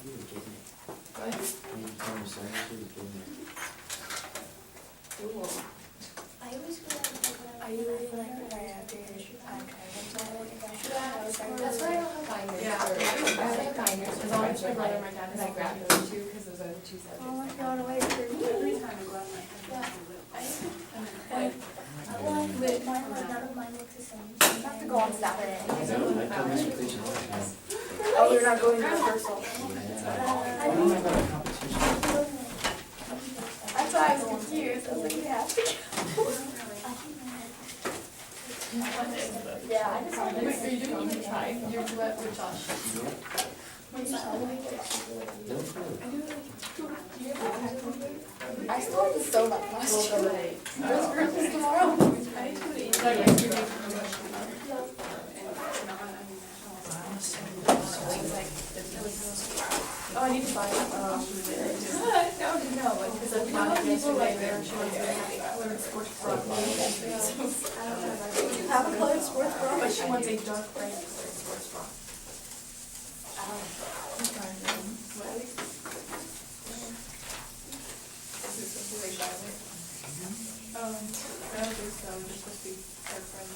Cool. I always feel like I usually like right after your That's why I don't have binders. Yeah. I have binders, as long as my brother and my dad, and I grab those two, because those are the two subjects. Oh my god, wait for me. Every time I go out, my Yeah. Like, none of mine looks the same. You have to go on Saturday. Oh, you're not going to rehearsal. That's why I was confused. I was like, yeah. Yeah, I just wanted to Wait, are you doing even try? Your duet with Josh? I still have the so much last year. There's rehearsals tomorrow. Oh, I need to buy it. No, because I'm not people like they're colored sports bra. You have a colored sports bra? But she wants a dark bright colored sports bra. Is it supposed to be like violet? I don't think so. They're supposed to be dark bright.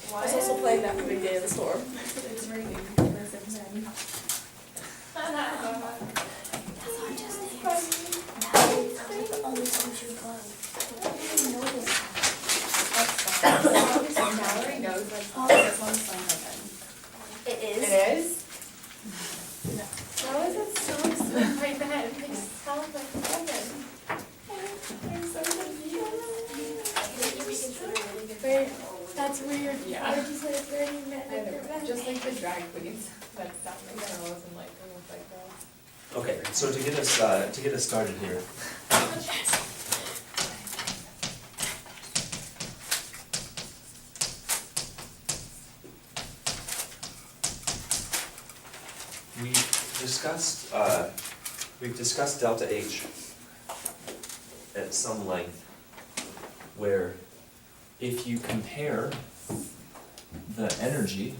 I was also playing that the big day of the storm. It's raining. Mallory knows like this one's fun by then. It is? It is? How is it so exciting by then? It sounds like heaven. I'm so confused. Wait, that's weird. Yeah. Why did you say it's very I know, just like the drag queens that sound like girls and like they look like girls. Okay, so to get us started here. We've discussed delta H at some length, where if you compare the energy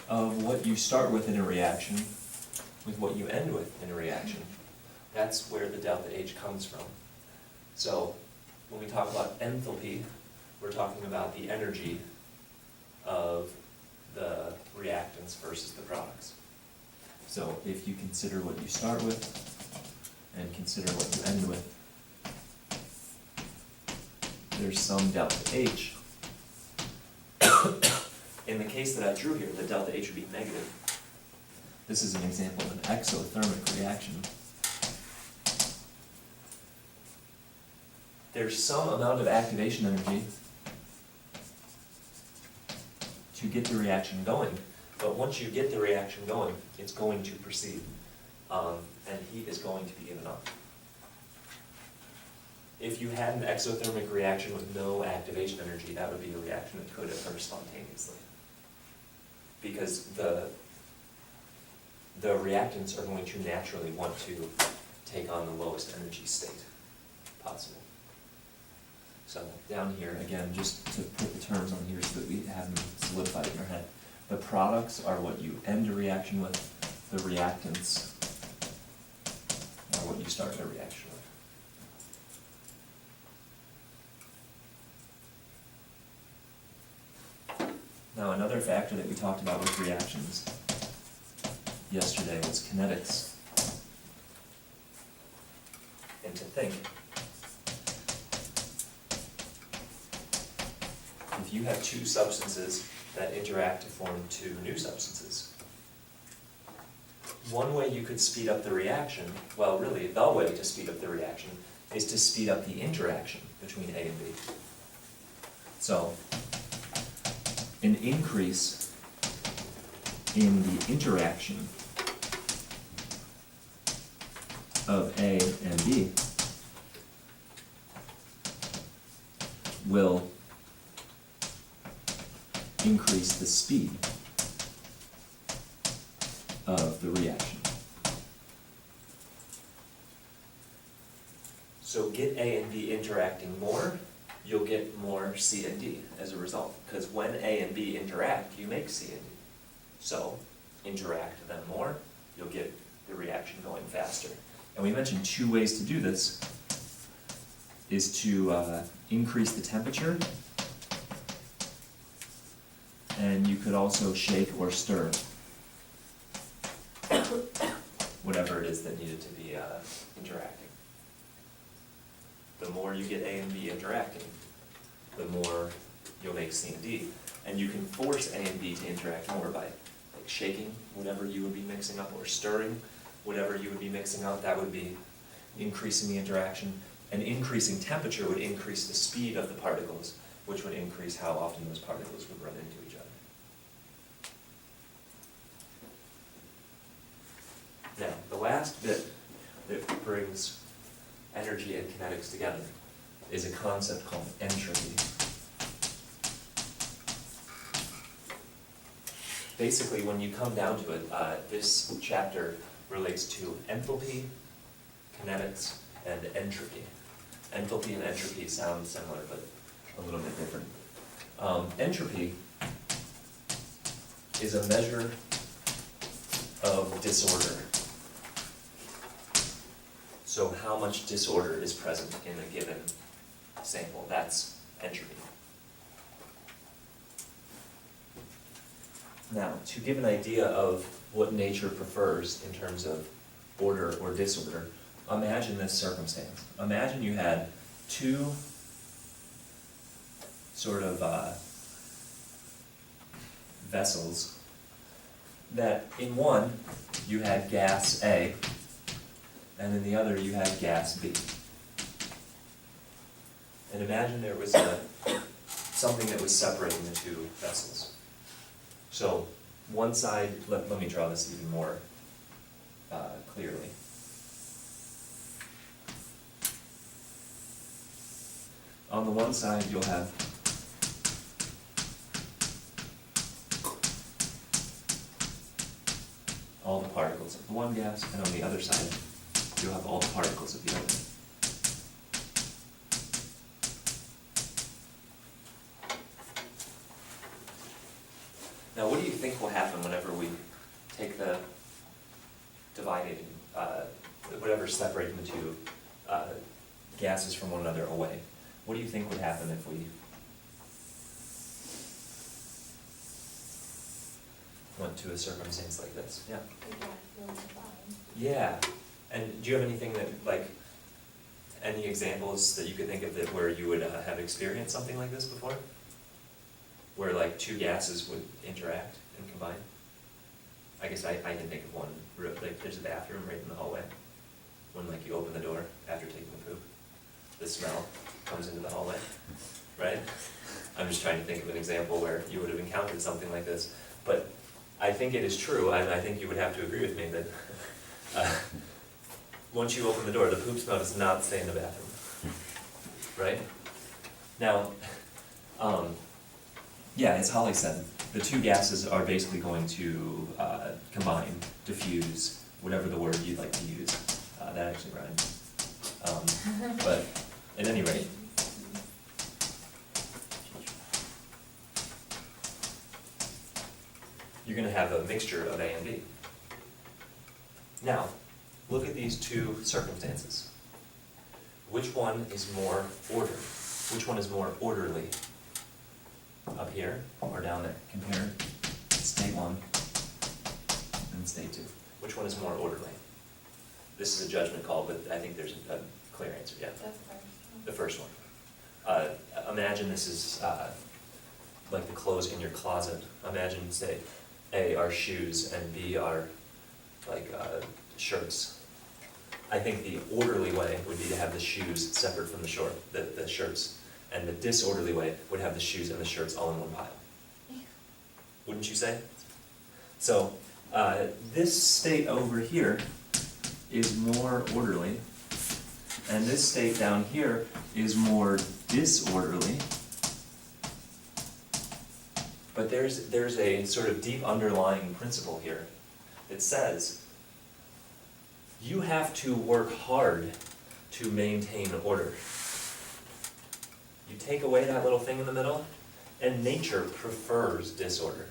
of what you start with in a reaction with what you end with in a reaction, that's where the delta H comes from. So when we talk about enthalpy, we're talking about the energy of the reactants versus the products. So if you consider what you start with and consider what you end with, there's some delta H. In the case that I drew here, the delta H would be negative. This is an example of an exothermic reaction. There's some amount of activation energy to get the reaction going, but once you get the reaction going, it's going to proceed, and heat is going to be given off. If you had an exothermic reaction with no activation energy, that would be a reaction that could occur spontaneously, because the reactants are going to naturally want to take on the lowest energy state possible. So down here, again, just to put the terms on here so that we have them solidified in our head. The products are what you end a reaction with. The reactants are what you start a reaction with. Now, another factor that we talked about with reactions yesterday was kinetics. And to think, if you have two substances that interact to form two new substances, one way you could speed up the reaction, well, really, the way to speed up the reaction is to speed up the interaction between A and B. So, an increase in the interaction of A and B will increase the speed of the reaction. So get A and B interacting more, you'll get more C and D as a result. Because when A and B interact, you make C and D. So interact them more, you'll get the reaction going faster. And we mentioned 2 ways to do this, is to increase the temperature, and you could also shake or stir whatever it is that needed to be interacting. The more you get A and B interacting, the more you'll make C and D. And you can force A and B to interact more by like shaking whatever you would be mixing up, or stirring whatever you would be mixing up. That would be increasing the interaction. And increasing temperature would increase the speed of the particles, which would increase how often those particles would run into each other. Now, the last bit that brings energy and kinetics together is a concept called entropy. Basically, when you come down to it, this chapter relates to enthalpy, kinetics, and entropy. Enthalpy and entropy sound similar, but a little bit different. Entropy is a measure of disorder. So how much disorder is present in a given sample, that's entropy. Now, to give an idea of what nature prefers in terms of order or disorder, imagine this circumstance. Imagine you had 2 sort of vessels that in one you had gas A, and in the other you had gas B. And imagine there was something that was separating the 2 vessels. So one side, let me draw this even more clearly. On the one side you'll have all the particles of the one gas, and on the other side you'll have all the particles of the other. Now, what do you think will happen whenever we take the dividing, whatever's separating the 2 gases from one another away? What do you think would happen if we went to a circumstance like this? Yeah. Yeah. And do you have anything that, like, any examples that you could think of that where you would have experienced something like this before? Where like 2 gases would interact and combine? I guess I can think of one. Like there's a bathroom right in the hallway. When like you open the door after taking a poop, the smell comes into the hallway, right? I'm just trying to think of an example where you would have encountered something like this. But I think it is true, and I think you would have to agree with me that once you open the door, the poop smell does not stay in the bathroom, right? Now, yeah, as Holly said, the 2 gases are basically going to combine, diffuse, whatever the word you'd like to use. That actually rhymes. But at any rate, you're going to have a mixture of A and B. Now, look at these 2 circumstances. Which one is more ordered? Which one is more orderly? Up here or down there? Compare state 1 and state 2. Which one is more orderly? This is a judgment call, but I think there's a clear answer, yeah. The first one. Imagine this is like the clothes in your closet. Imagine, say, A are shoes and B are like shirts. I think the orderly way would be to have the shoes separate from the shirts. And the disorderly way would have the shoes and the shirts all in one pile. Wouldn't you say? So, this state over here is more orderly, and this state down here is more disorderly. But there's a sort of deep underlying principle here that says you have to work hard to maintain order. You take away that little thing in the middle, and nature prefers disorder.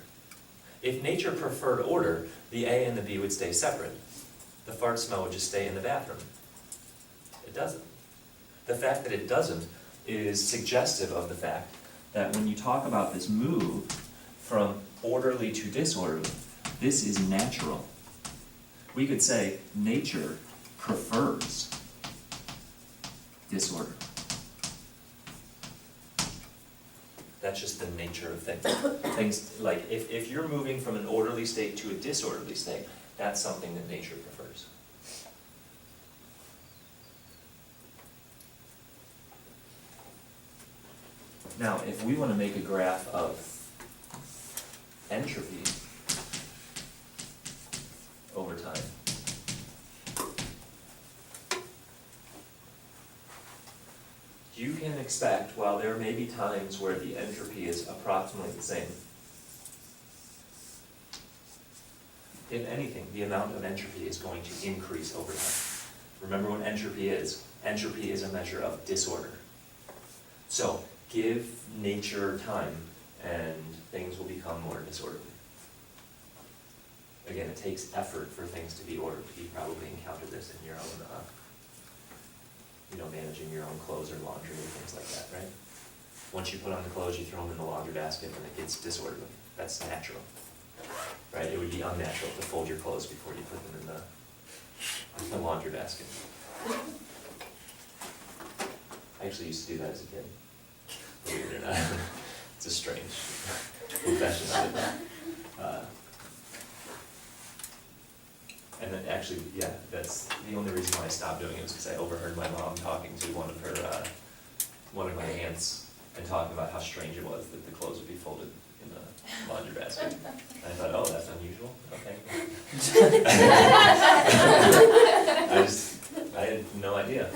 If nature preferred order, the A and the B would stay separate. The fart smell would just stay in the bathroom. It doesn't. The fact that it doesn't is suggestive of the fact that when you talk about this move from orderly to disorderly, this is natural. We could say nature prefers disorder. That's just the nature of things. Things like if you're moving from an orderly state to a disorderly state, that's something that nature prefers. Now, if we want to make a graph of entropy over time, you can expect, while there may be times where the entropy is approximately the same, if anything, the amount of entropy is going to increase over time. Remember what entropy is. Entropy is a measure of disorder. So, give nature time, and things will become more disorderly. Again, it takes effort for things to be ordered. You probably encountered this in your own, managing your own clothes or laundry or things like that, right? Once you put on the clothes, you throw them in the laundry basket and it gets disorderly. That's natural, right? It would be unnatural to fold your clothes before you put them in the laundry basket. I actually used to do that as a kid. Believe it or not. It's a strange confession. I did that. And then actually, yeah, that's the only reason why I stopped doing it was because I overheard my mom talking to one of my aunts and talking about how strange it was that the clothes would be folded in the laundry basket. And I thought, oh, that's unusual. Okay. I had no idea.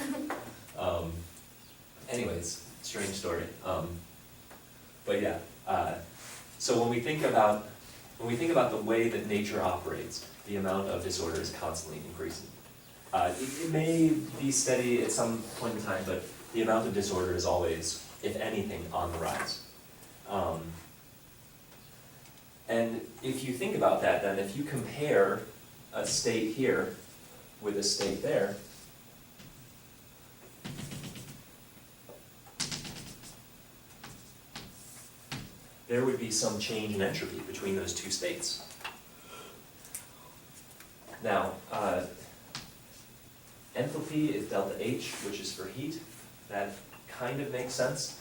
Anyways, strange story. But yeah, so when we think about the way that nature operates, the amount of disorder is constantly increasing. It may be steady at some point in time, but the amount of disorder is always, if anything, on the rise. And if you think about that, then if you compare a state here with a state there, there would be some change in entropy between those two states. Now, enthalpy is delta H, which is for heat. That kind of makes sense.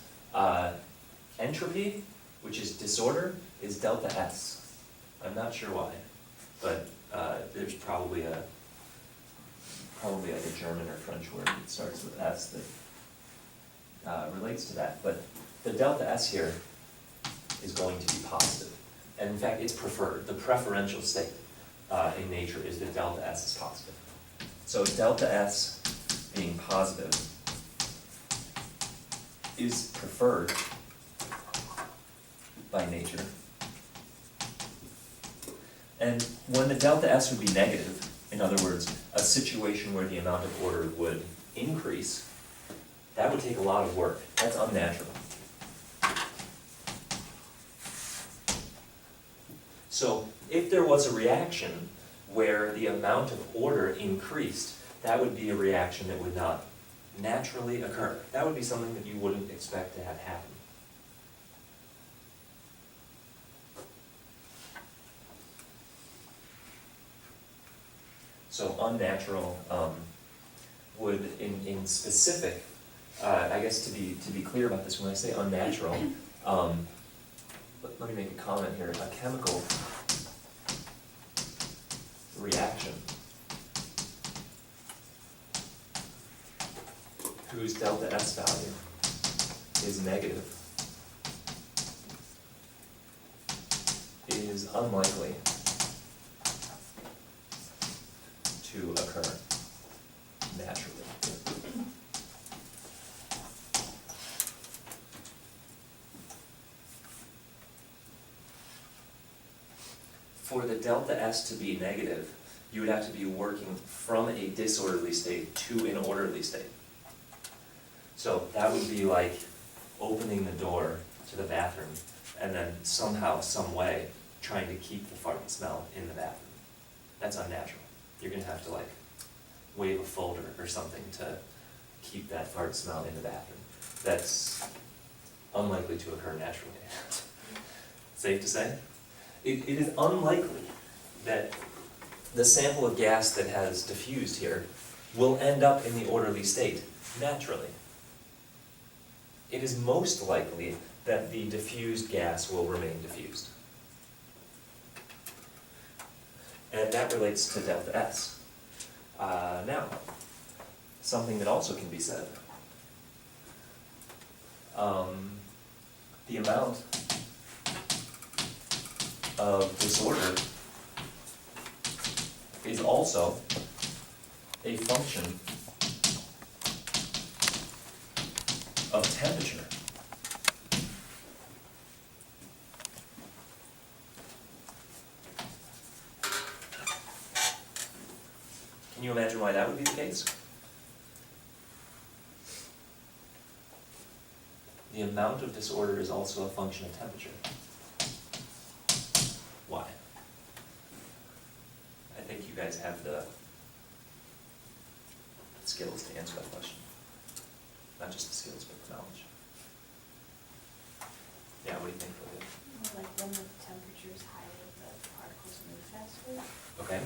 Entropy, which is disorder, is delta S. I'm not sure why, but there's probably like a German or French word that starts with S that relates to that. But the delta S here is going to be positive. And in fact, it's preferred. The preferential state in nature is that delta S is positive. So delta S being positive is preferred by nature. And when the delta S would be negative, in other words, a situation where the amount of order would increase, that would take a lot of work. That's unnatural. So if there was a reaction where the amount of order increased, that would be a reaction that would not naturally occur. That would be something that you wouldn't expect to have happen. So unnatural would, in specific, I guess to be clear about this, when I say unnatural, let me make a comment here. A chemical reaction whose delta S value is negative is unlikely to occur naturally. For the delta S to be negative, you would have to be working from a disorderly state to an orderly state. So that would be like opening the door to the bathroom and then somehow, some way, trying to keep the fart smell in the bathroom. That's unnatural. You're gonna have to like wave a folder or something to keep that fart smell in the bathroom. That's unlikely to occur naturally. Safe to say? It is unlikely that the sample of gas that has diffused here will end up in the orderly state naturally. It is most likely that the diffused gas will remain diffused. And that relates to delta S. Now, something that also can be said. The amount of disorder is also a function of temperature. Can you imagine why that would be the case? The amount of disorder is also a function of temperature. Why? I think you guys have the skills to answer that question. Not just the skills, but the knowledge. Yeah, what do you think, Olivia? Like when the temperature is higher, the particles move faster. Okay,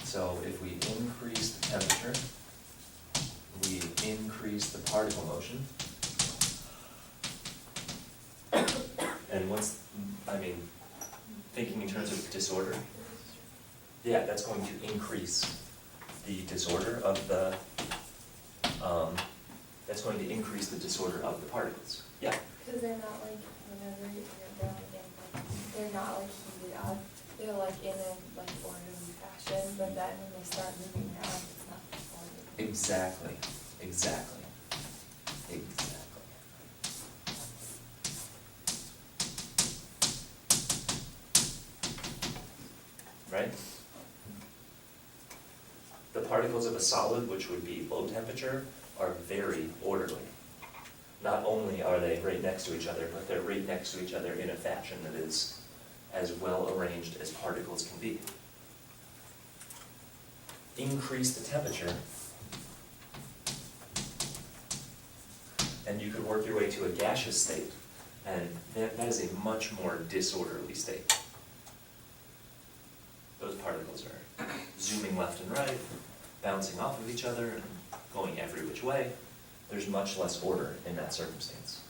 so if we increase the temperature, we increase the particle motion. And once, thinking in terms of disorder, yeah, that's going to increase the disorder of the, that's going to increase the disorder of the particles. Yeah? Because they're not like, whenever they're like in, like, they're not like heated up, they're like in a like orderly fashion, but then when they start moving around, it's not orderly. Exactly. Right? The particles of a solid, which would be low temperature, are very orderly. Not only are they right next to each other, but they're right next to each other in a fashion that is as well arranged as particles can be. Increase the temperature, and you could work your way to a gaseous state, and that is a much more disorderly state. Those particles are zooming left and right, bouncing off of each other, and going every which way. There's much less order in that circumstance.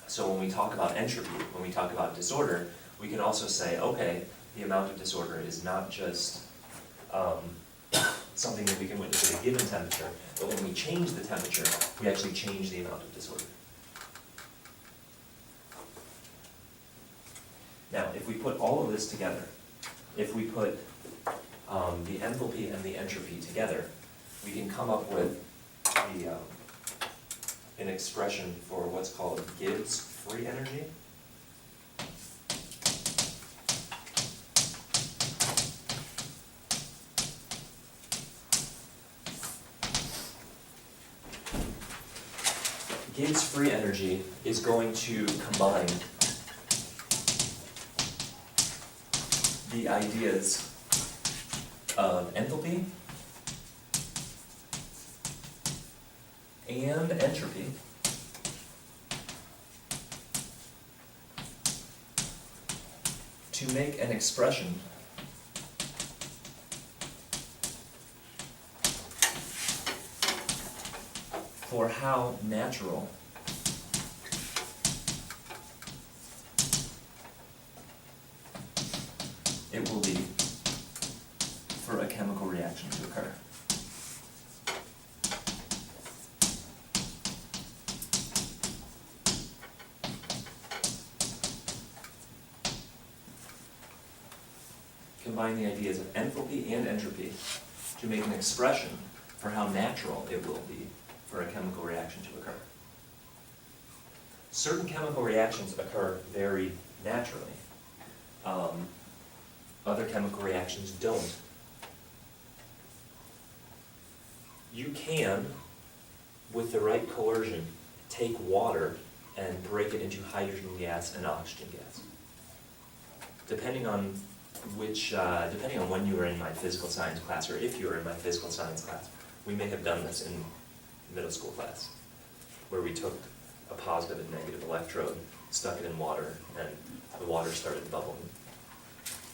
So when we talk about entropy, when we talk about disorder, we can also say, okay, the amount of disorder is not just something that we can witness at a given temperature, but when we change the temperature, we actually change the amount of disorder. Now, if we put all of this together, if we put the enthalpy and the entropy together, we can come up with an expression for what's called Gibbs free energy. Gibbs free energy is going to combine the ideas of enthalpy and entropy to make an expression for how natural it will be for a chemical reaction to occur. combine the ideas of enthalpy and entropy to make an expression for how natural it will be for a chemical reaction to occur. Certain chemical reactions occur very naturally. Other chemical reactions don't. You can, with the right coercion, take water and break it into hydrogen gas and oxygen gas. Depending on when you were in my physical science class, or if you were in my physical science class, we may have done this in middle school class, where we took a positive and negative electrode, stuck it in water, and the water started bubbling.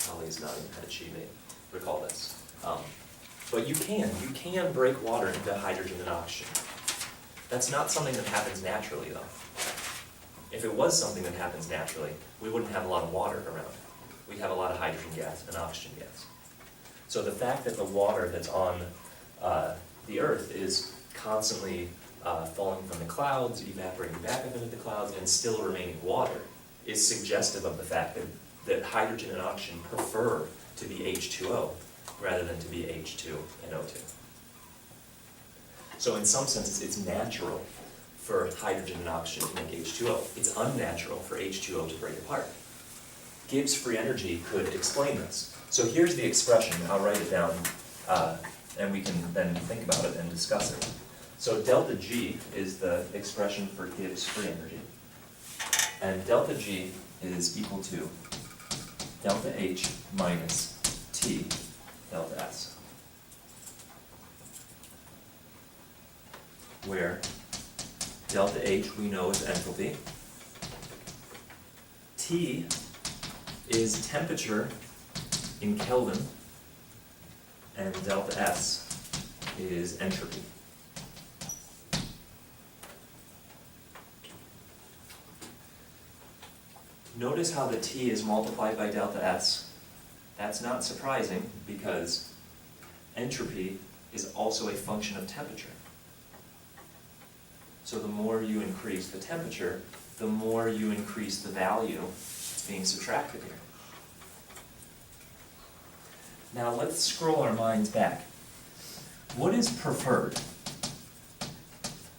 Holly's nodding her head, she may recall this. But you can break water into hydrogen and oxygen. That's not something that happens naturally, though. If it was something that happens naturally, we wouldn't have a lot of water around. We'd have a lot of hydrogen gas and oxygen gas. So the fact that the water that's on the Earth is constantly falling from the clouds, evaporating back up into the clouds, and still remaining water is suggestive of the fact that hydrogen and oxygen prefer to be H2O rather than to be H2 and O2. So in some senses, it's natural for hydrogen and oxygen to make H2O. It's unnatural for H2O to break apart. Gibbs free energy could explain this. So here's the expression, I'll write it down, and we can then think about it and discuss it. So delta G is the expression for Gibbs free energy. And delta G is equal to delta H minus T delta S, where delta H we know is enthalpy, T is temperature in Kelvin, and delta S is entropy. Notice how the T is multiplied by delta S. That's not surprising because entropy is also a function of temperature. So the more you increase the temperature, the more you increase the value that's being subtracted here. Now let's scroll our minds back. What is preferred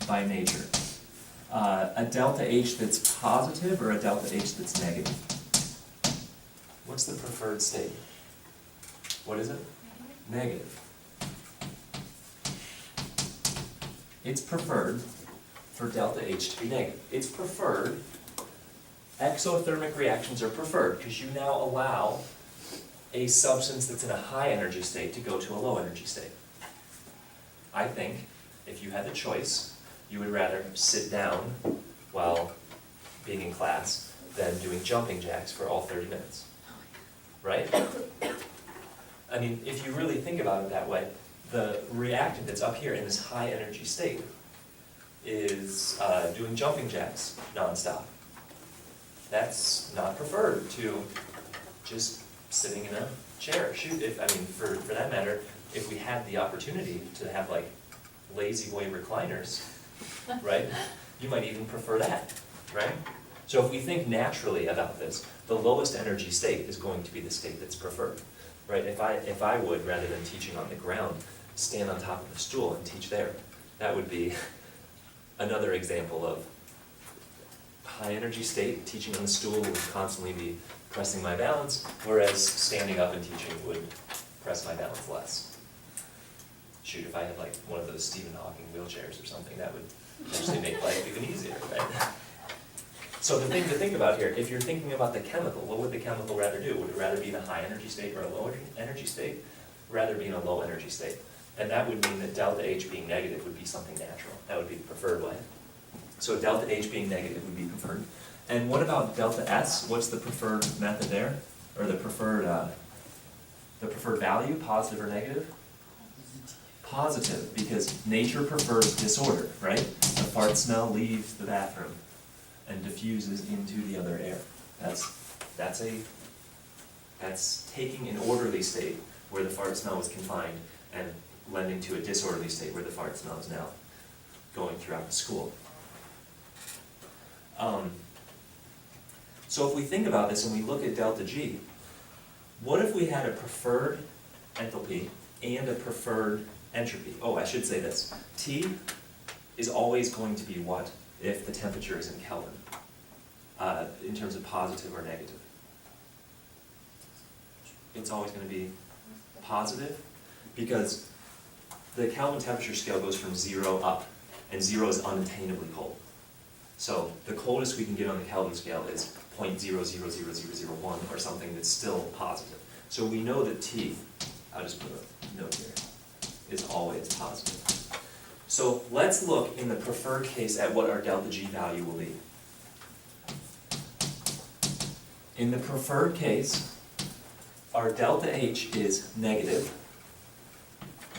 by nature? A delta H that's positive or a delta H that's negative? What's the preferred state? What is it? Negative. It's preferred for delta H to be negative. It's preferred. Exothermic reactions are preferred because you now allow a substance that's in a high energy state to go to a low energy state. I think if you had the choice, you would rather sit down while being in class than doing jumping jacks for all 30 minutes. Right? I mean, if you really think about it that way, the reactant that's up here in this high energy state is doing jumping jacks nonstop. That's not preferred to just sitting in a chair. Shoot, for that matter, if we had the opportunity to have like lazy boy recliners, right? You might even prefer that, right? So if we think naturally about this, the lowest energy state is going to be the state that's preferred, right? If I would, rather than teaching on the ground, stand on top of a stool and teach there, that would be another example of high energy state. Teaching on the stool would constantly be pressing my balance, whereas standing up and teaching would press my balance less. Shoot, if I had like one of those Stephen Hawking wheelchairs or something, that would actually make life even easier, right? So the thing to think about here, if you're thinking about the chemical, what would the chemical rather do? Would it rather be in a high energy state or a low energy state? Rather be in a low energy state. And that would mean that delta H being negative would be something natural. That would be the preferred way. So delta H being negative would be preferred. And what about delta S? What's the preferred method there? Or the preferred value, positive or negative? Positive, because nature prefers disorder, right? The fart smell leaves the bathroom and diffuses into the other air. That's taking an orderly state where the fart smell was confined and lending to a disorderly state where the fart smell is now going throughout the school. So if we think about this and we look at delta G, What if we had a preferred enthalpy and a preferred entropy? Oh, I should say this. T is always going to be what if the temperature is in Kelvin, in terms of positive or negative? It's always going to be positive, because the Kelvin temperature scale goes from 0 up, and 0 is unattainably cold. So the coldest we can get on the Kelvin scale is 0.000001, or something that's still positive. So we know that T, I'll just put a note here, is always positive. So let's look in the preferred case at what our delta G value will be. In the preferred case, our delta H is negative.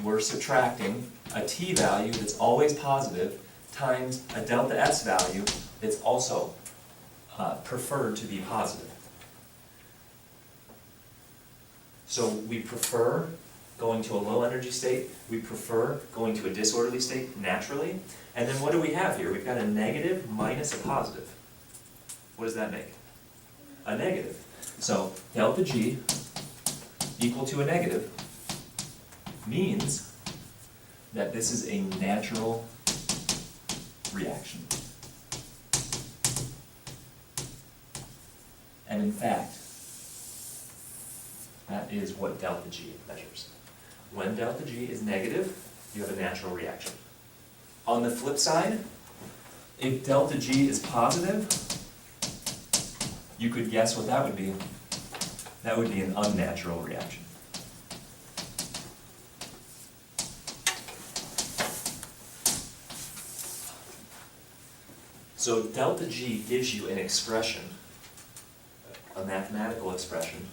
We're subtracting a T value that's always positive times a delta S value that's also preferred to be positive. So we prefer going to a low energy state, we prefer going to a disorderly state naturally, and then what do we have here? We've got a negative minus a positive. What does that make? A negative. So delta G equal to a negative means that this is a natural reaction. And in fact, that is what delta G measures. When delta G is negative, you have a natural reaction. On the flip side, if delta G is positive, you could guess what that would be. That would be an unnatural reaction. So delta G gives you an expression, a mathematical expression,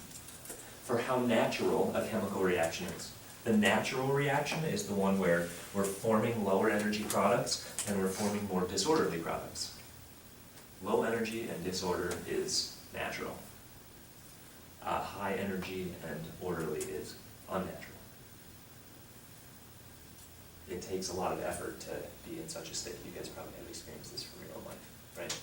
for how natural a chemical reaction is. The natural reaction is the one where we're forming lower energy products and we're forming more disorderly products. Low energy and disorder is natural. High energy and orderly is unnatural. It takes a lot of effort to be in such a state. You guys probably have experienced this from your own life, right?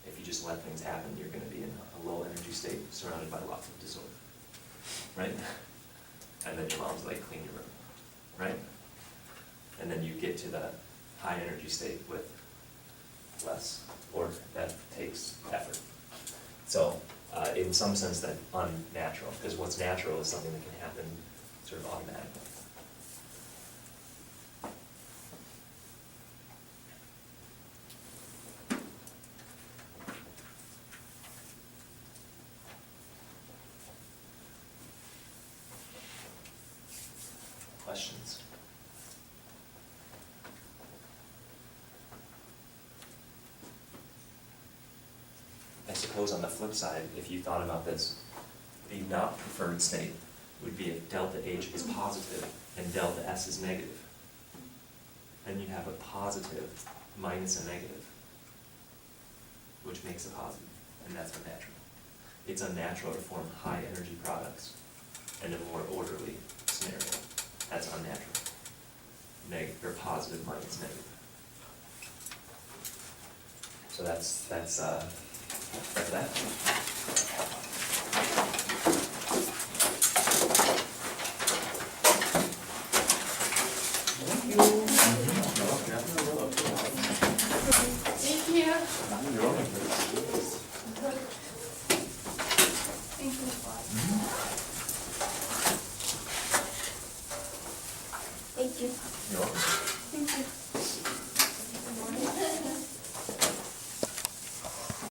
If you just let things happen, you're going to be in a low energy state surrounded by lots of disorder, right? And then your mom's like, clean your room, right? And then you get to the high energy state with less order. That takes effort. So in some sense, that's unnatural, because what's natural is something that can happen sort of automatically. Questions? I suppose on the flip side, if you thought about this, the not preferred state would be if delta H is positive and delta S is negative. Then you'd have a positive minus a negative, which makes a positive, and that's unnatural. It's unnatural to form high energy products in a more orderly scenario. That's unnatural. Negative or positive minus negative. So that's that. Thank you. Thank you. Thank you. You're welcome. Thank you.